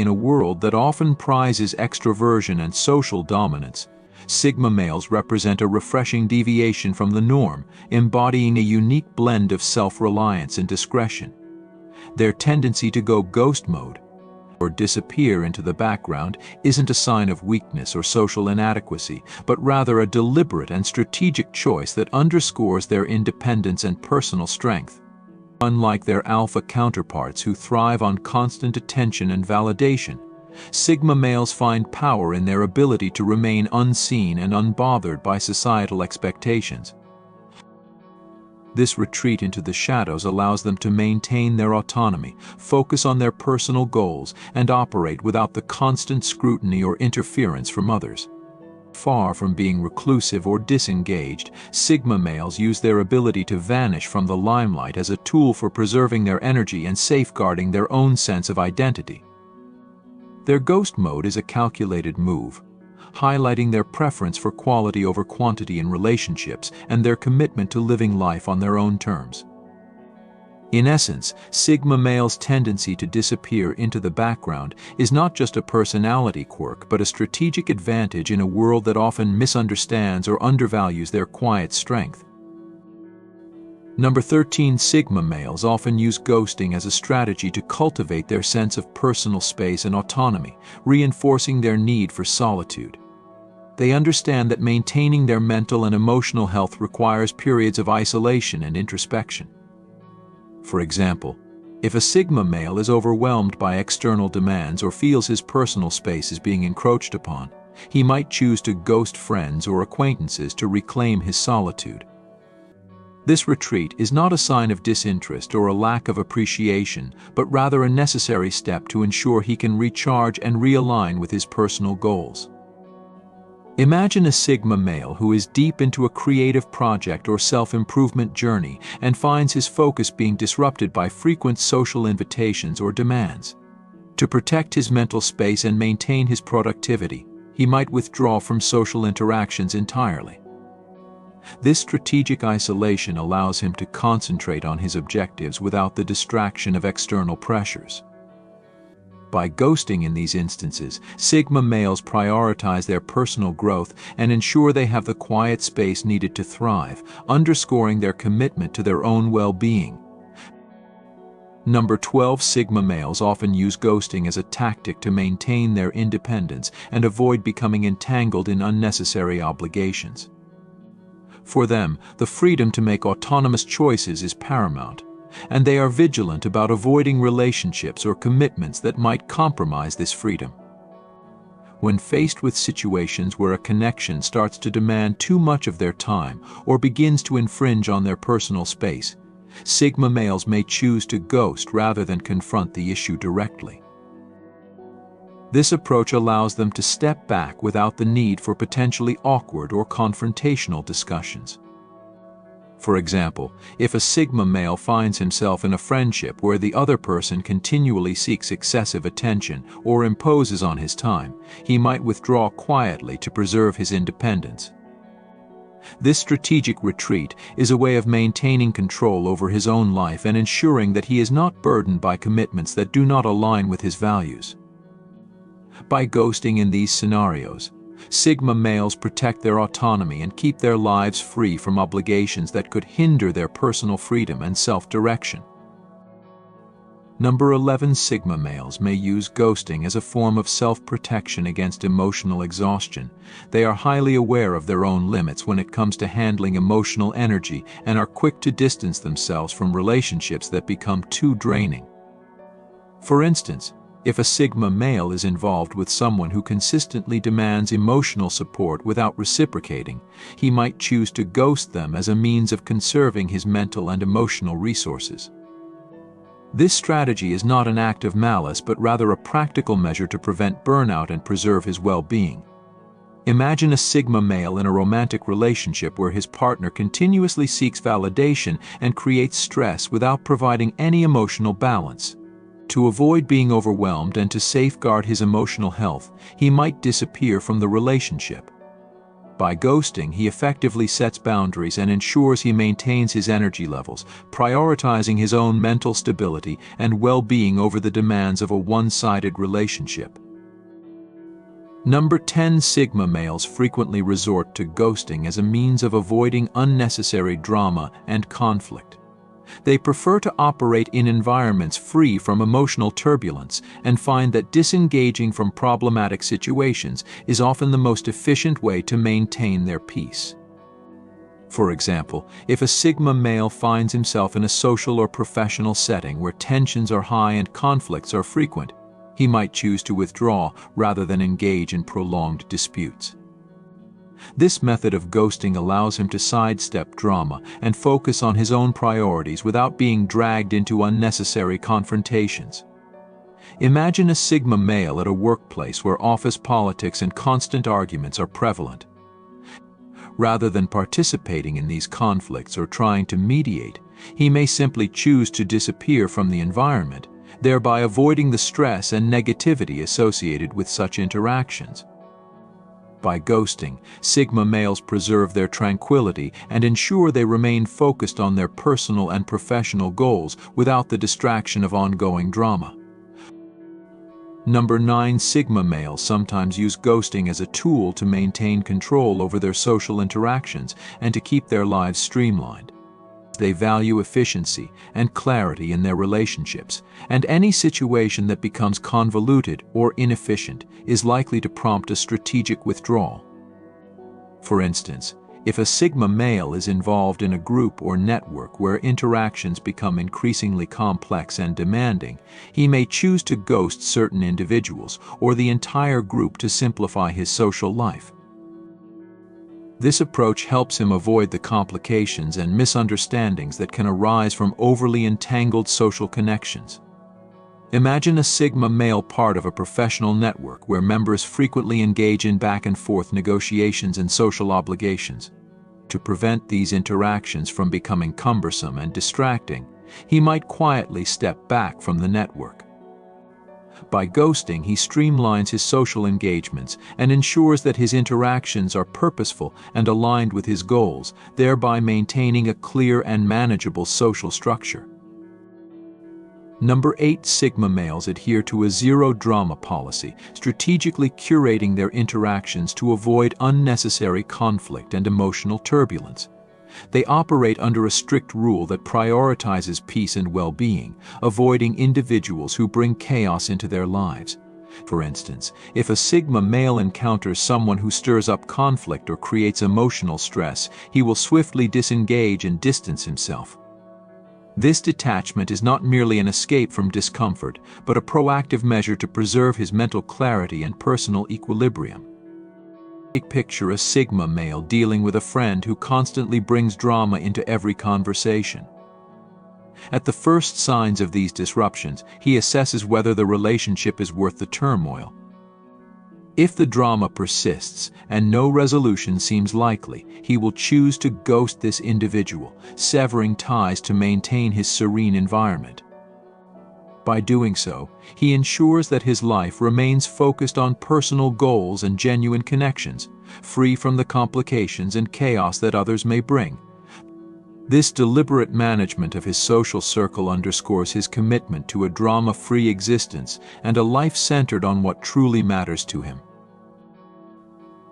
In a world that often prizes extroversion and social dominance, Sigma males represent a refreshing deviation from the norm, embodying a unique blend of self-reliance and discretion. Their tendency to go ghost mode, or disappear into the background, isn't a sign of weakness or social inadequacy, but rather a deliberate and strategic choice that underscores their independence and personal strength. Unlike their alpha counterparts who thrive on constant attention and validation, Sigma males find power in their ability to remain unseen and unbothered by societal expectations. This retreat into the shadows allows them to maintain their autonomy, focus on their personal goals, and operate without the constant scrutiny or interference from others. Far from being reclusive or disengaged, Sigma males use their ability to vanish from the limelight as a tool for preserving their energy and safeguarding their own sense of identity. Their ghost mode is a calculated move, highlighting their preference for quality over quantity in relationships and their commitment to living life on their own terms. In essence, Sigma males' tendency to disappear into the background is not just a personality quirk, but a strategic advantage in a world that often misunderstands or undervalues their quiet strength. Number 13. Sigma males often use ghosting as a strategy to cultivate their sense of personal space and autonomy, reinforcing their need for solitude. They understand that maintaining their mental and emotional health requires periods of isolation and introspection. For example, if a Sigma male is overwhelmed by external demands or feels his personal space is being encroached upon, he might choose to ghost friends or acquaintances to reclaim his solitude. This retreat is not a sign of disinterest or a lack of appreciation, but rather a necessary step to ensure he can recharge and realign with his personal goals. Imagine a Sigma male who is deep into a creative project or self-improvement journey and finds his focus being disrupted by frequent social invitations or demands. To protect his mental space and maintain his productivity, he might withdraw from social interactions entirely. This strategic isolation allows him to concentrate on his objectives without the distraction of external pressures. By ghosting in these instances, Sigma males prioritize their personal growth and ensure they have the quiet space needed to thrive, underscoring their commitment to their own well-being. Number 12. Sigma males often use ghosting as a tactic to maintain their independence and avoid becoming entangled in unnecessary obligations. For them, the freedom to make autonomous choices is paramount, and they are vigilant about avoiding relationships or commitments that might compromise this freedom. When faced with situations where a connection starts to demand too much of their time or begins to infringe on their personal space, Sigma males may choose to ghost rather than confront the issue directly. This approach allows them to step back without the need for potentially awkward or confrontational discussions. For example, if a Sigma male finds himself in a friendship where the other person continually seeks excessive attention or imposes on his time, he might withdraw quietly to preserve his independence. This strategic retreat is a way of maintaining control over his own life and ensuring that he is not burdened by commitments that do not align with his values. By ghosting in these scenarios, Sigma males protect their autonomy and keep their lives free from obligations that could hinder their personal freedom and self-direction. Number 11. Sigma males may use ghosting as a form of self-protection against emotional exhaustion. They are highly aware of their own limits when it comes to handling emotional energy and are quick to distance themselves from relationships that become too draining. For instance, if a Sigma male is involved with someone who consistently demands emotional support without reciprocating, he might choose to ghost them as a means of conserving his mental and emotional resources. This strategy is not an act of malice, but rather a practical measure to prevent burnout and preserve his well-being. Imagine a Sigma male in a romantic relationship where his partner continuously seeks validation and creates stress without providing any emotional balance. To avoid being overwhelmed and to safeguard his emotional health, he might disappear from the relationship. By ghosting, he effectively sets boundaries and ensures he maintains his energy levels, prioritizing his own mental stability and well-being over the demands of a one-sided relationship. Number 10. Sigma males frequently resort to ghosting as a means of avoiding unnecessary drama and conflict. They prefer to operate in environments free from emotional turbulence and find that disengaging from problematic situations is often the most efficient way to maintain their peace. For example, if a Sigma male finds himself in a social or professional setting where tensions are high and conflicts are frequent, he might choose to withdraw rather than engage in prolonged disputes. This method of ghosting allows him to sidestep drama and focus on his own priorities without being dragged into unnecessary confrontations. Imagine a Sigma male at a workplace where office politics and constant arguments are prevalent. Rather than participating in these conflicts or trying to mediate, he may simply choose to disappear from the environment, thereby avoiding the stress and negativity associated with such interactions. By ghosting, Sigma males preserve their tranquility and ensure they remain focused on their personal and professional goals without the distraction of ongoing drama. Number 9. Sigma males sometimes use ghosting as a tool to maintain control over their social interactions and to keep their lives streamlined. They value efficiency and clarity in their relationships, and any situation that becomes convoluted or inefficient is likely to prompt a strategic withdrawal. For instance, if a Sigma male is involved in a group or network where interactions become increasingly complex and demanding, he may choose to ghost certain individuals or the entire group to simplify his social life. This approach helps him avoid the complications and misunderstandings that can arise from overly entangled social connections. Imagine a Sigma male part of a professional network where members frequently engage in back-and-forth negotiations and social obligations. To prevent these interactions from becoming cumbersome and distracting, he might quietly step back from the network. By ghosting, he streamlines his social engagements and ensures that his interactions are purposeful and aligned with his goals, thereby maintaining a clear and manageable social structure. Number 8. Sigma males adhere to a zero-drama policy, strategically curating their interactions to avoid unnecessary conflict and emotional turbulence. They operate under a strict rule that prioritizes peace and well-being, avoiding individuals who bring chaos into their lives. For instance, if a Sigma male encounters someone who stirs up conflict or creates emotional stress, he will swiftly disengage and distance himself. This detachment is not merely an escape from discomfort, but a proactive measure to preserve his mental clarity and personal equilibrium. Picture a Sigma male dealing with a friend who constantly brings drama into every conversation. At the first signs of these disruptions, he assesses whether the relationship is worth the turmoil. If the drama persists and no resolution seems likely, he will choose to ghost this individual, severing ties to maintain his serene environment. By doing so, he ensures that his life remains focused on personal goals and genuine connections, free from the complications and chaos that others may bring. This deliberate management of his social circle underscores his commitment to a drama-free existence and a life centered on what truly matters to him.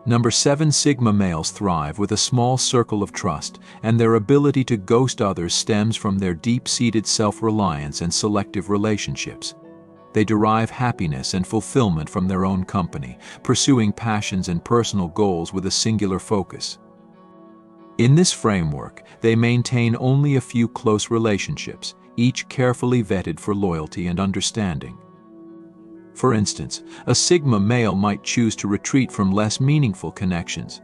Number 7. Sigma males thrive with a small circle of trust, and their ability to ghost others stems from their deep-seated self-reliance and selective relationships. They derive happiness and fulfillment from their own company, pursuing passions and personal goals with a singular focus. In this framework, they maintain only a few close relationships, each carefully vetted for loyalty and understanding. For instance, a Sigma male might choose to retreat from less meaningful connections,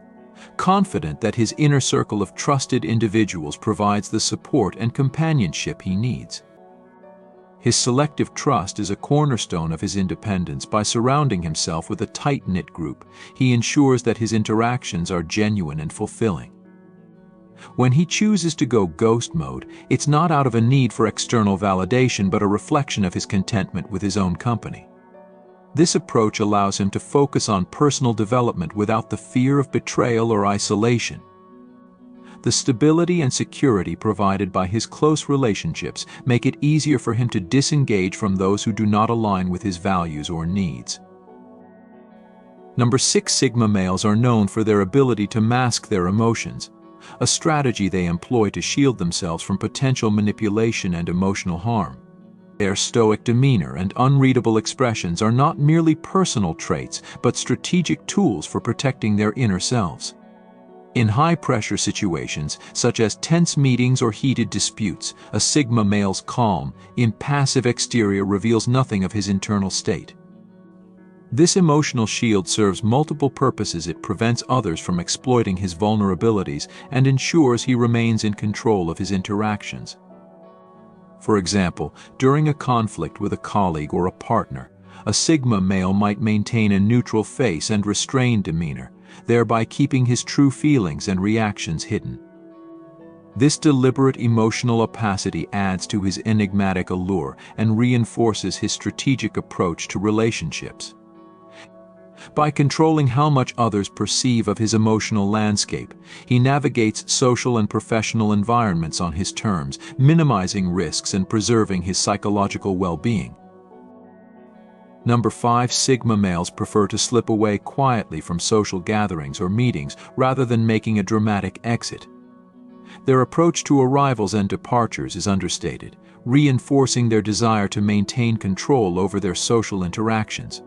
confident that his inner circle of trusted individuals provides the support and companionship he needs. His selective trust is a cornerstone of his independence. By surrounding himself with a tight-knit group, he ensures that his interactions are genuine and fulfilling. When he chooses to go ghost mode, it's not out of a need for external validation but a reflection of his contentment with his own company. This approach allows him to focus on personal development without the fear of betrayal or isolation. The stability and security provided by his close relationships make it easier for him to disengage from those who do not align with his values or needs. Number 6, Sigma males are known for their ability to mask their emotions, a strategy they employ to shield themselves from potential manipulation and emotional harm. Their stoic demeanor and unreadable expressions are not merely personal traits, but strategic tools for protecting their inner selves. In high-pressure situations, such as tense meetings or heated disputes, a Sigma male's calm, impassive exterior reveals nothing of his internal state. This emotional shield serves multiple purposes. It prevents others from exploiting his vulnerabilities and ensures he remains in control of his interactions. For example, during a conflict with a colleague or a partner, a Sigma male might maintain a neutral face and restrained demeanor, thereby keeping his true feelings and reactions hidden. This deliberate emotional opacity adds to his enigmatic allure and reinforces his strategic approach to relationships. By controlling how much others perceive of his emotional landscape, he navigates social and professional environments on his terms, minimizing risks and preserving his psychological well-being. Number 5, Sigma males prefer to slip away quietly from social gatherings or meetings rather than making a dramatic exit. Their approach to arrivals and departures is understated, reinforcing their desire to maintain control over their social interactions.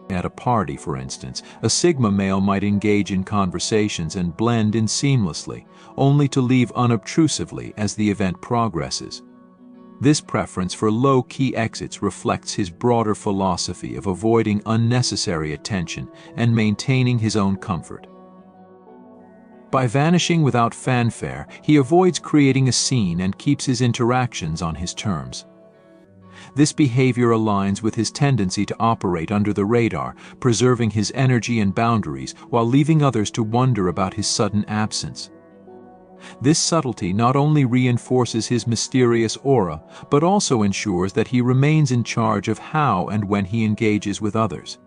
At a party, for instance, a Sigma male might engage in conversations and blend in seamlessly, only to leave unobtrusively as the event progresses. This preference for low-key exits reflects his broader philosophy of avoiding unnecessary attention and maintaining his own comfort. By vanishing without fanfare, he avoids creating a scene and keeps his interactions on his terms. This behavior aligns with his tendency to operate under the radar, preserving his energy and boundaries while leaving others to wonder about his sudden absence. This subtlety not only reinforces his mysterious aura, but also ensures that he remains in charge of how and when he engages with others.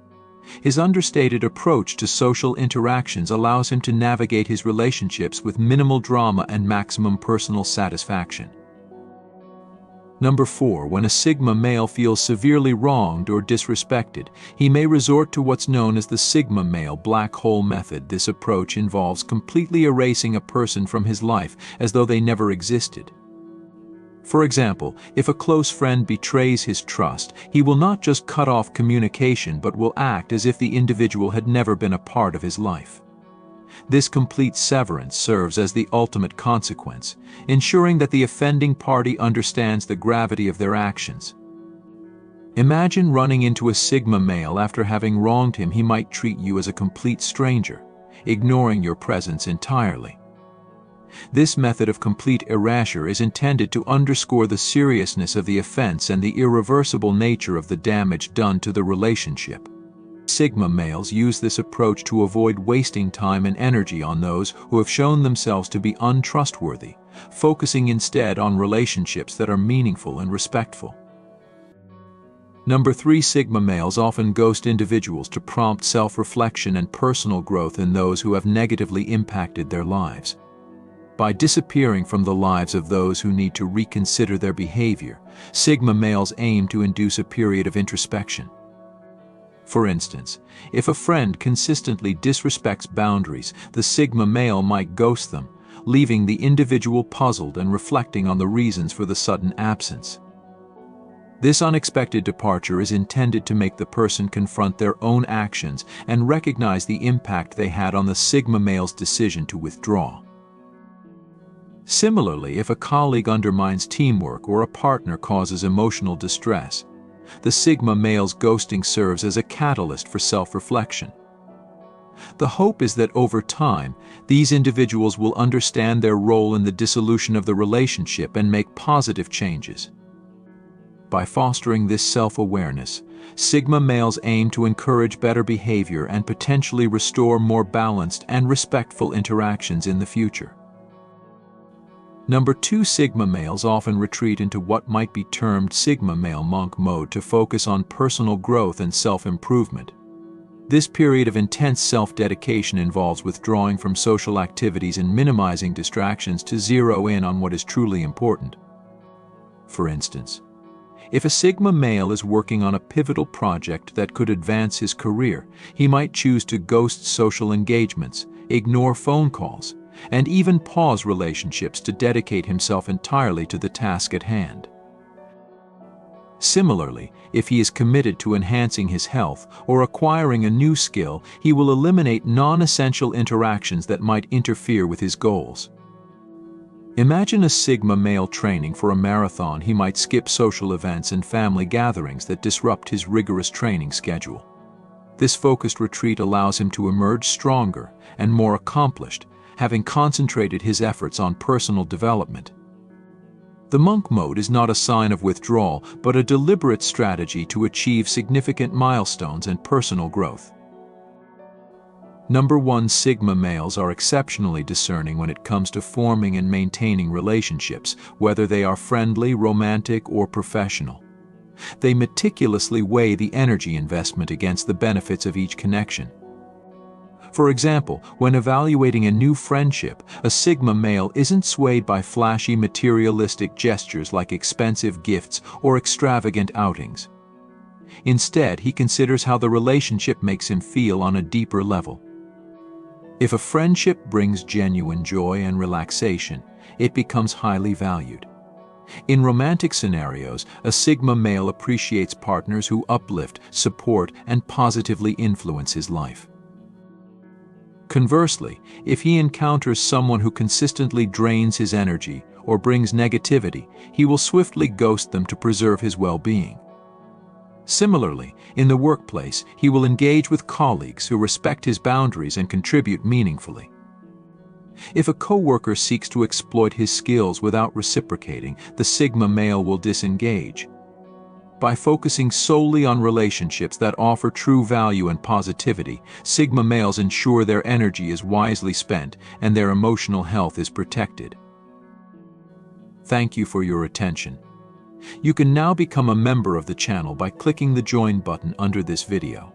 His understated approach to social interactions allows him to navigate his relationships with minimal drama and maximum personal satisfaction. Number 4, when a Sigma male feels severely wronged or disrespected, he may resort to what's known as the Sigma male black hole method. This approach involves completely erasing a person from his life as though they never existed. For example, if a close friend betrays his trust, he will not just cut off communication but will act as if the individual had never been a part of his life. This complete severance serves as the ultimate consequence, ensuring that the offending party understands the gravity of their actions. Imagine running into a Sigma male after having wronged him. He might treat you as a complete stranger, ignoring your presence entirely. This method of complete erasure is intended to underscore the seriousness of the offense and the irreversible nature of the damage done to the relationship. Sigma males use this approach to avoid wasting time and energy on those who have shown themselves to be untrustworthy, focusing instead on relationships that are meaningful and respectful. Number 3, Sigma males often ghost individuals to prompt self-reflection and personal growth in those who have negatively impacted their lives. By disappearing from the lives of those who need to reconsider their behavior, Sigma males aim to induce a period of introspection. For instance, if a friend consistently disrespects boundaries, the Sigma male might ghost them, leaving the individual puzzled and reflecting on the reasons for the sudden absence. This unexpected departure is intended to make the person confront their own actions and recognize the impact they had on the Sigma male's decision to withdraw. Similarly, if a colleague undermines teamwork or a partner causes emotional distress, the Sigma male's ghosting serves as a catalyst for self-reflection. The hope is that over time, these individuals will understand their role in the dissolution of the relationship and make positive changes. By fostering this self-awareness, Sigma males aim to encourage better behavior and potentially restore more balanced and respectful interactions in the future. Number 2, Sigma males often retreat into what might be termed Sigma male monk mode to focus on personal growth and self-improvement. This period of intense self-dedication involves withdrawing from social activities and minimizing distractions to zero in on what is truly important. For instance, if a Sigma male is working on a pivotal project that could advance his career, he might choose to ghost social engagements, ignore phone calls, and even pause relationships to dedicate himself entirely to the task at hand. Similarly, if he is committed to enhancing his health or acquiring a new skill, he will eliminate non-essential interactions that might interfere with his goals. Imagine a Sigma male training for a marathon. He might skip social events and family gatherings that disrupt his rigorous training schedule. This focused retreat allows him to emerge stronger and more accomplished, having concentrated his efforts on personal development. The monk mode is not a sign of withdrawal, but a deliberate strategy to achieve significant milestones and personal growth. Number 1, Sigma males are exceptionally discerning when it comes to forming and maintaining relationships, whether they are friendly, romantic, or professional. They meticulously weigh the energy investment against the benefits of each connection. For example, when evaluating a new friendship, a Sigma male isn't swayed by flashy materialistic gestures like expensive gifts or extravagant outings. Instead, he considers how the relationship makes him feel on a deeper level. If a friendship brings genuine joy and relaxation, it becomes highly valued. In romantic scenarios, a Sigma male appreciates partners who uplift, support, and positively influence his life. Conversely, if he encounters someone who consistently drains his energy or brings negativity, he will swiftly ghost them to preserve his well-being. Similarly, in the workplace, he will engage with colleagues who respect his boundaries and contribute meaningfully. If a coworker seeks to exploit his skills without reciprocating, the Sigma male will disengage. By focusing solely on relationships that offer true value and positivity, Sigma males ensure their energy is wisely spent and their emotional health is protected. Thank you for your attention. You can now become a member of the channel by clicking the Join button under this video.